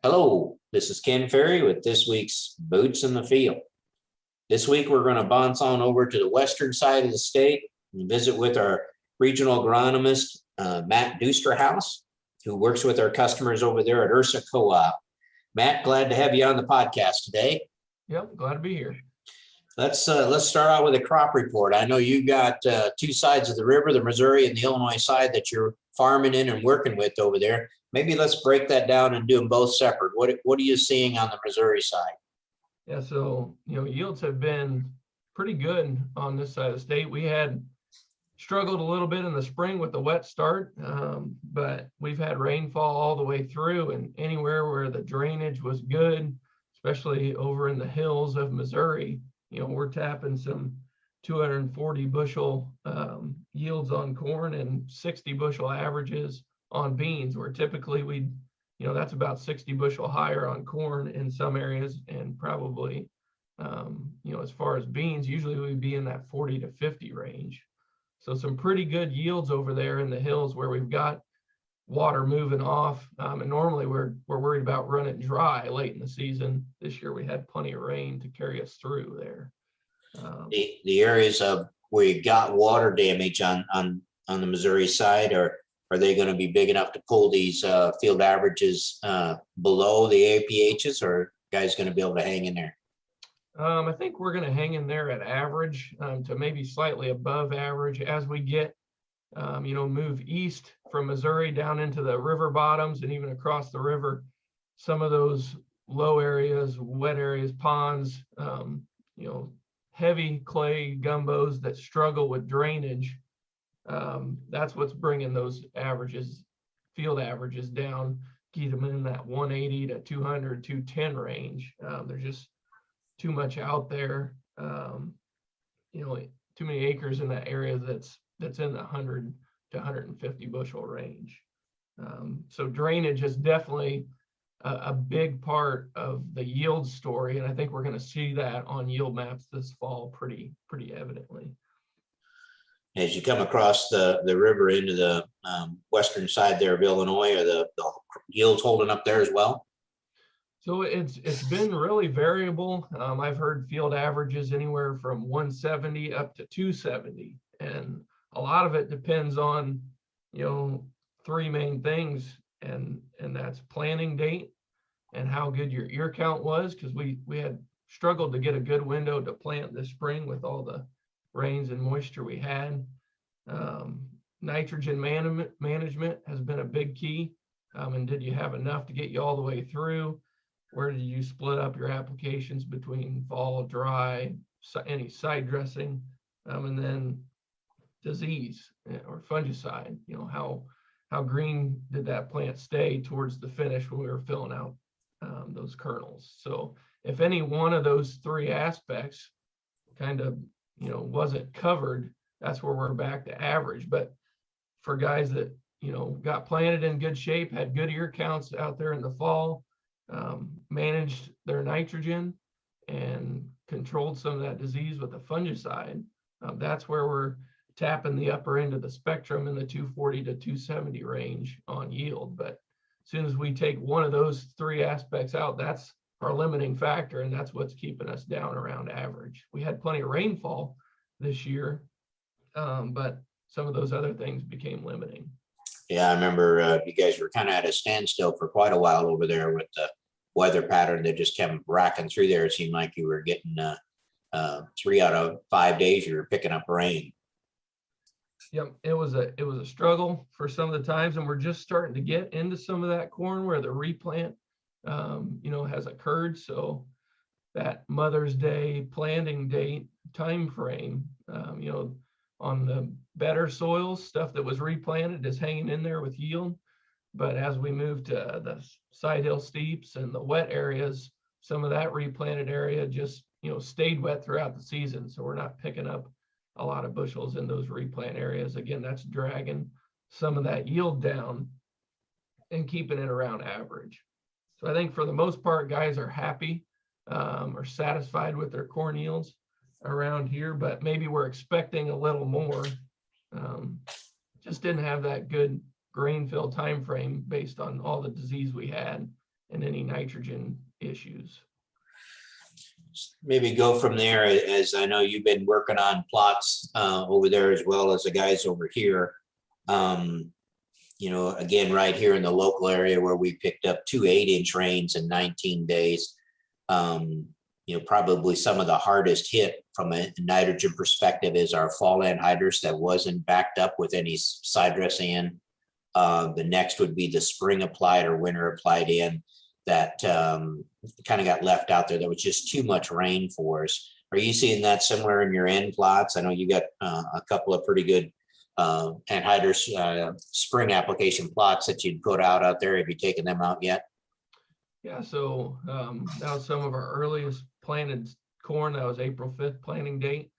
Hello, this is Ken Ferrie with this week's Boots in the Field. This week, we're going to bounce on over to the western side of the state and visit with our regional agronomist, Matt Duesterhaus, who works with our customers over there at Ursa Co-op. Matt, glad to have you on the podcast today. Yep, glad to be here. Let's start out with a crop report. I know you got two sides of the river, the Missouri and the Illinois side that you're farming in and working with over there. Maybe let's break that down and do them both separate. What are you seeing on the Missouri side? Yeah, so yields have been pretty good on this side of the state. We had struggled a little bit in the spring with the wet start, but we've had rainfall all the way through, and anywhere where the drainage was good, especially over in the hills of Missouri, we're tapping some 240 bushel yields on corn and 60 bushel averages on beans, where typically that's about 60 bushel higher on corn in some areas, and probably as far as beans, usually we'd be in that 40 to 50 range. So some pretty good yields over there in the hills where we've got water moving off, and normally we're worried about running dry late in the season. This year we had plenty of rain to carry us through there. The areas of where you got water damage on the Missouri side, or are they going to be big enough to pull these field averages below the APHs, or guys going to be able to hang in there? I think we're going to hang in there at average to maybe slightly above average as we get, move east from Missouri down into the river bottoms and even across the river. Some of those low areas, wet areas, ponds, heavy clay gumbos that struggle with drainage. That's what's bringing those averages, field averages down, keep them in that 180 to 200, 210 range. There's just too much out there, too many acres in that area that's in the 100 to 150 bushel range. So drainage is definitely a big part of the yield story, and I think we're going to see that on yield maps this fall pretty evidently. As you come across the river into the western side there of Illinois, are the yields holding up there as well? So it's been really variable. I've heard field averages anywhere from 170 up to 270, and a lot of it depends on three main things, and that's planting date and how good your ear count was, because we had struggled to get a good window to plant this spring with all the rains and moisture we had. Nitrogen management has been a big key, and did you have enough to get you all the way through? Where did you split up your applications between fall, dry, any side dressing, and then disease or fungicide? How green did that plant stay towards the finish when we were filling out those kernels? So if any one of those three aspects kind of wasn't covered, that's where we're back to average. But for guys that got planted in good shape, had good ear counts out there in the fall, managed their nitrogen and controlled some of that disease with a fungicide, that's where we're tapping the upper end of the spectrum in the 240 to 270 range on yield. But as soon as we take one of those three aspects out, that's our limiting factor, and that's what's keeping us down around average. We had plenty of rainfall this year, but some of those other things became limiting. Yeah, I remember you guys were kind of at a standstill for quite a while over there with the weather pattern that just kept racking through there. It seemed like you were getting 3 out of 5 days you were picking up rain. Yep, it was a struggle for some of the times, and we're just starting to get into some of that corn where the replant has occurred. So that Mother's Day planting date time frame, on the better soils, stuff that was replanted is hanging in there with yield. But as we move to the side hill steeps and the wet areas, some of that replanted area just stayed wet throughout the season. So we're not picking up a lot of bushels in those replant areas. Again, that's dragging some of that yield down and keeping it around average. So I think for the most part, guys are happy or satisfied with their corn yields around here, but maybe we're expecting a little more. Just didn't have that good grain fill time frame based on all the disease we had and any nitrogen issues. Maybe go from there, as I know you've been working on plots over there as well as the guys over here. You know, again, right here in the local area where we picked up 2 8-inch rains in 19 days. You know, probably some of the hardest hit from a nitrogen perspective is our fall anhydrous that wasn't backed up with any side dress in. The next would be the spring applied or winter applied in that kind of got left out there. That was just too much rain for us. Are you seeing that similar in your end plots? I know you got a couple of pretty good anhydrous spring application plots that you'd put out there. Have you taken them out yet? Yeah, so that was some of our earliest planted corn. That was April 5th planting date.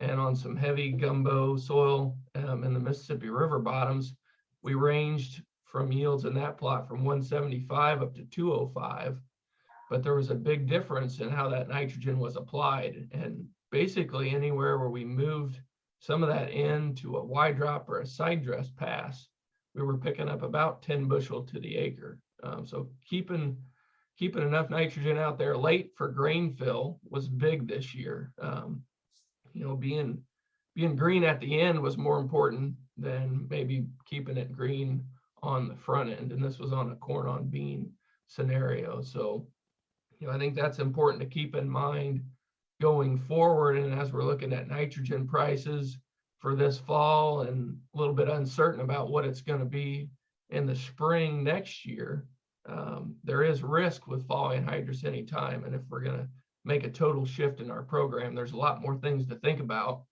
And on some heavy gumbo soil in the Mississippi River bottoms, we ranged from yields in that plot from 175 up to 205. But there was a big difference in how that nitrogen was applied. And basically anywhere where we moved some of that into a wide drop or a side dress pass, we were picking up about 10 bushel to the acre. So keeping enough nitrogen out there late for grain fill was big this year. You know, being green at the end was more important than maybe keeping it green on the front end. And this was on a corn on bean scenario. So, you know, I think that's important to keep in mind going forward. And as we're looking at nitrogen prices for this fall and a little bit uncertain about what it's going to be in the spring next year, there is risk with fall anhydrous anytime. And if we're going to make a total shift in our program, there's a lot more things to think about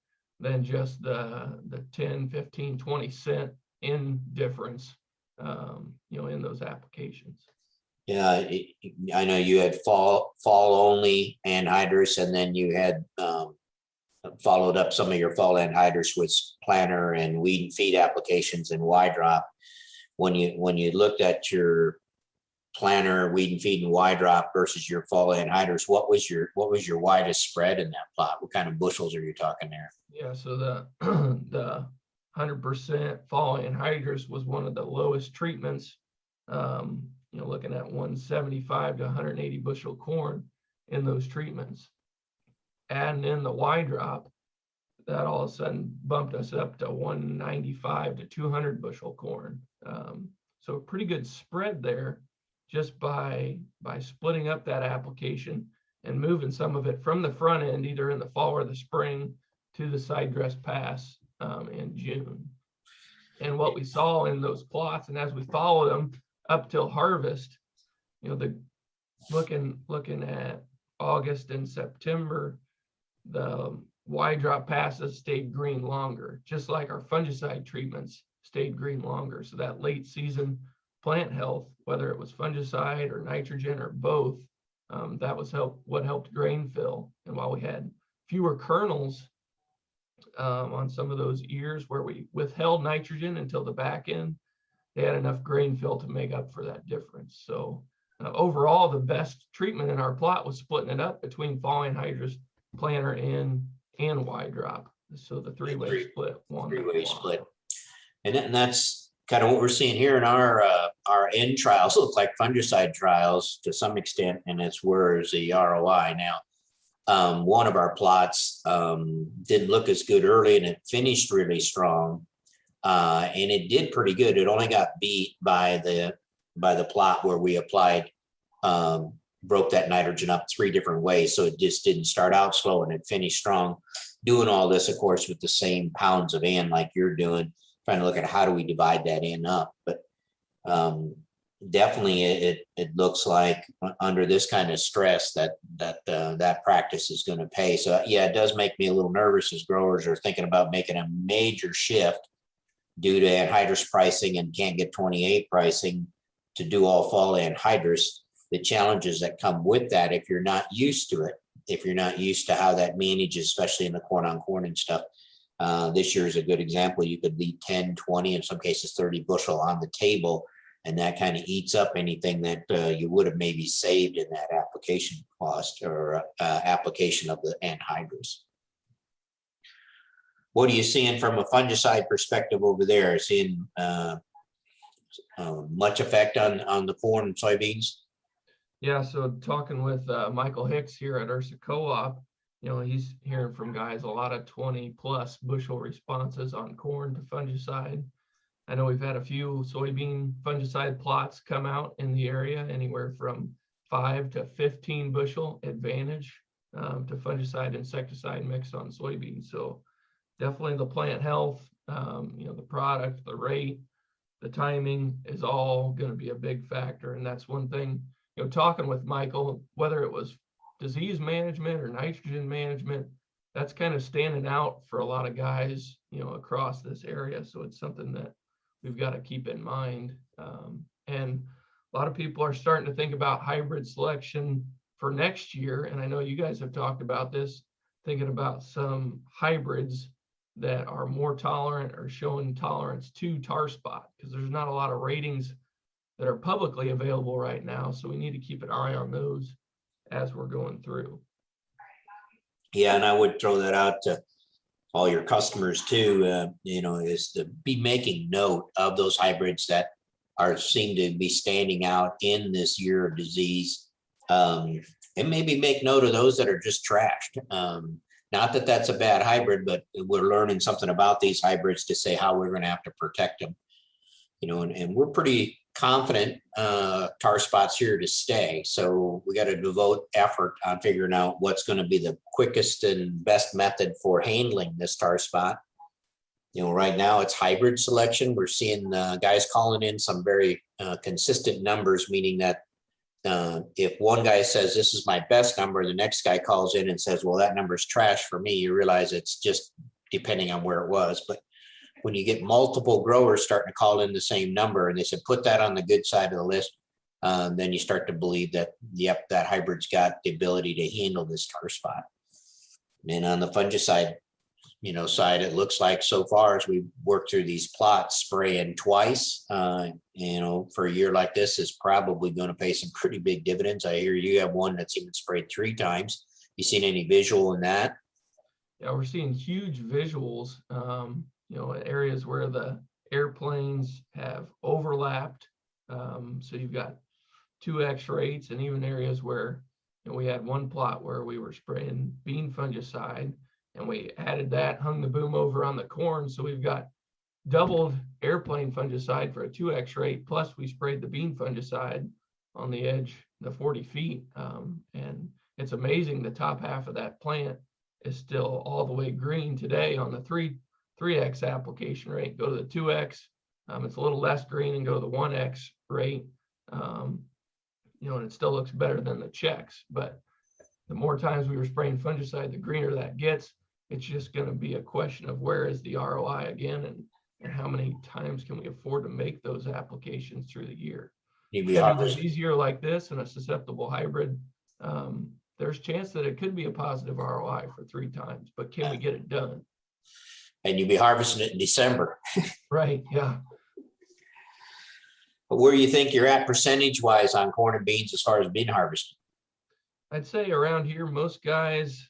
than just the 10, 15, 20 cent in difference, you know, in those applications. Yeah, I know you had fall only anhydrous, and then you had followed up some of your fall anhydrous with planter and weed and feed applications and Y drop. When you looked at your planter, weed and feed, and Y drop versus your fall anhydrous, what was your widest spread in that plot? What kind of bushels are you talking there? Yeah, so the 100% fall anhydrous was one of the lowest treatments. You know, looking at 175 to 180 bushel corn in those treatments. Adding in the Y drop, that all of a sudden bumped us up to 195 to 200 bushel corn. So a pretty good spread there just by splitting up that application and moving some of it from the front end, either in the fall or the spring, to the side dress pass in June. And what we saw in those plots, and as we followed them up till harvest, you know, looking at August and September, the Y drop passes stayed green longer, just like our fungicide treatments stayed green longer. So that late season plant health, whether it was fungicide or nitrogen or both, that was what helped grain fill. And while we had fewer kernels on some of those ears where we withheld nitrogen until the back end, they had enough grain fill to make up for that difference. So overall, the best treatment in our plot was splitting it up between fall anhydrous, planter, and Y drop. So the three-way split. Three-way split. And that's kind of what we're seeing here in our end trials. Look like fungicide trials to some extent, and it's where's the ROI now. One of our plots didn't look as good early, and it finished really strong. And it did pretty good. It only got beat by the plot where we applied, broke that nitrogen up 3 different ways. So it just didn't start out slow and it finished strong. Doing all this, of course, with the same pounds of N like you're doing, trying to look at how do we divide that N up. But definitely it looks like under this kind of stress that practice is going to pay. So yeah, it does make me a little nervous as growers are thinking about making a major shift due to anhydrous pricing and can't get 28 pricing to do all fall anhydrous. The challenges that come with that, if you're not used to it, if you're not used to how that manages, especially in the corn on corn and stuff. This year is a good example. You could leave 10, 20, in some cases 30 bushel on the table, and that kind of eats up anything that you would have maybe saved in that application cost or application of the anhydrous. What are you seeing from a fungicide perspective over there? Seeing much effect on the corn and soybeans? Yeah, so talking with Michael Hicks here at Ursa Co-op, he's hearing from guys a lot of 20 plus bushel responses on corn to fungicide. I know we've had a few soybean fungicide plots come out in the area, anywhere from 5 to 15 bushel advantage to fungicide insecticide mixed on soybeans. So definitely the plant health, the product, the rate, the timing is all going to be a big factor. And that's one thing, talking with Michael, whether it was disease management or nitrogen management, that's kind of standing out for a lot of guys, across this area. So it's something that we've got to keep in mind. And a lot of people are starting to think about hybrid selection for next year. And I know you guys have talked about this, thinking about some hybrids that are more tolerant or showing tolerance to tar spot, because there's not a lot of ratings that are publicly available right now. So we need to keep an eye on those as we're going through. Yeah, and I would throw that out to all your customers too, is to be making note of those hybrids that seem to be standing out in this year of disease. And maybe make note of those that are just trashed. Not that that's a bad hybrid, but we're learning something about these hybrids to say how we're going to have to protect them. And we're pretty confident tar spots here to stay. So we got to devote effort on figuring out what's going to be the quickest and best method for handling this tar spot. Right now it's hybrid selection. We're seeing guys calling in some very consistent numbers, meaning that if one guy says this is my best number, the next guy calls in and says, well, that number's trash for me. You realize it's just depending on where it was. But when you get multiple growers starting to call in the same number and they said, put that on the good side of the list, then you start to believe that, yep, that hybrid's got the ability to handle this tar spot. And on the fungicide, side, it looks like so far as we work through these plots, spraying twice, for a year like this is probably going to pay some pretty big dividends. I hear you have one that's even sprayed 3 times. You seen any visual in that? Yeah, we're seeing huge visuals, areas where the airplanes have overlapped. So you've got 2x rates, and even areas where we had one plot where we were spraying bean fungicide and we added that, hung the boom over on the corn. So we've got doubled airplane fungicide for a 2x rate, plus we sprayed the bean fungicide on the edge, the 40 feet. And it's amazing the top half of that plant is still all the way green today on the 3x application rate. Go to the 2x, it's a little less green, and go to the 1x rate. And it still looks better than the checks. But the more times we were spraying fungicide, the greener that gets. It's just going to be a question of where is the ROI again, and how many times can we afford to make those applications through the year. In a disease year like this and a susceptible hybrid, there's a chance that it could be a positive ROI for 3 times, but can we get it done? And you'll be harvesting it in December. Right, yeah. But where do you think you're at percentage-wise on corn and beans as far as bean harvesting? I'd say around here, most guys,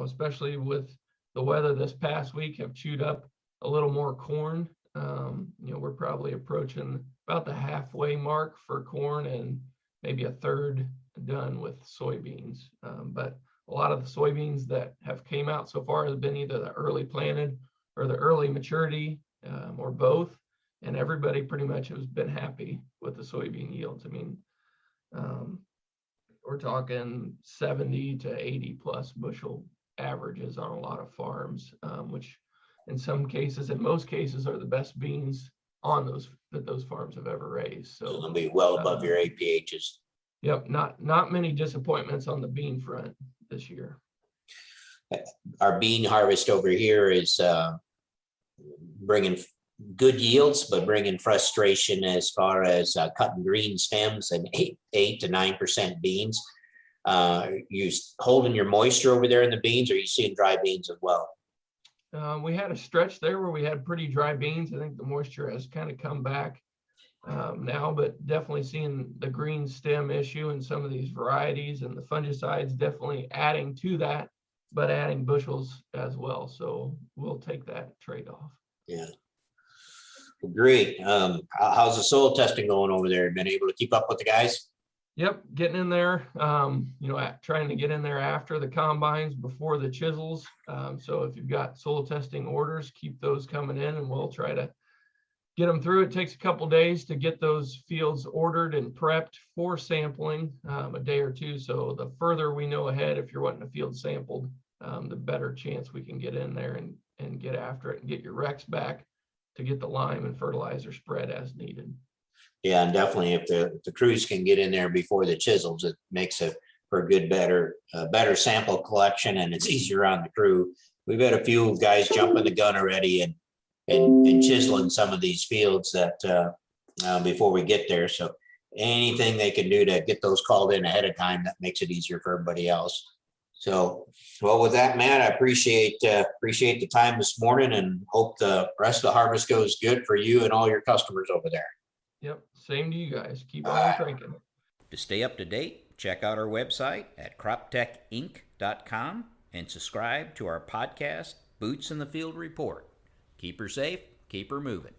especially with the weather this past week, have chewed up a little more corn. We're probably approaching about the halfway mark for corn and maybe a third done with soybeans. But a lot of the soybeans that have came out so far have been either the early planted or the early maturity, or both. And everybody pretty much has been happy with the soybean yields. I mean, we're talking 70 to 80 plus bushel averages on a lot of farms, which in some cases, in most cases, are the best beans on those farms have ever raised. So it'll be well above your APHs. Yep, not many disappointments on the bean front this year. Our bean harvest over here is bringing good yields, but bringing frustration as far as cutting green stems and 8 to 9% beans. You holding your moisture over there in the beans, or are you seeing dry beans as well? We had a stretch there where we had pretty dry beans. I think the moisture has kind of come back now, but definitely seeing the green stem issue in some of these varieties, and the fungicides definitely adding to that, but adding bushels as well. So we'll take that trade-off. Yeah. Great. How's the soil testing going over there? Been able to keep up with the guys? Yep, getting in there, trying to get in there after the combines, before the chisels. So if you've got soil testing orders, keep those coming in and we'll try to get them through. It takes a couple days to get those fields ordered and prepped for sampling, a day or two. So the further we know ahead, if you're wanting a field sampled, the better chance we can get in there and get after it and get your Rex back to get the lime and fertilizer spread as needed. Yeah, and definitely if the crews can get in there before the chisels, it makes it for a good, better sample collection, and it's easier on the crew. We've had a few guys jumping the gun already and chiseling some of these fields that before we get there. So anything they can do to get those called in ahead of time, that makes it easier for everybody else. So, well, with that, Matt, I appreciate the time this morning and hope the rest of the harvest goes good for you and all your customers over there. Yep, same to you guys. Keep on cranking. To stay up to date, check out our website at croptechinc.com and subscribe to our podcast, Boots in the Field Report. Keep her safe, keep her moving.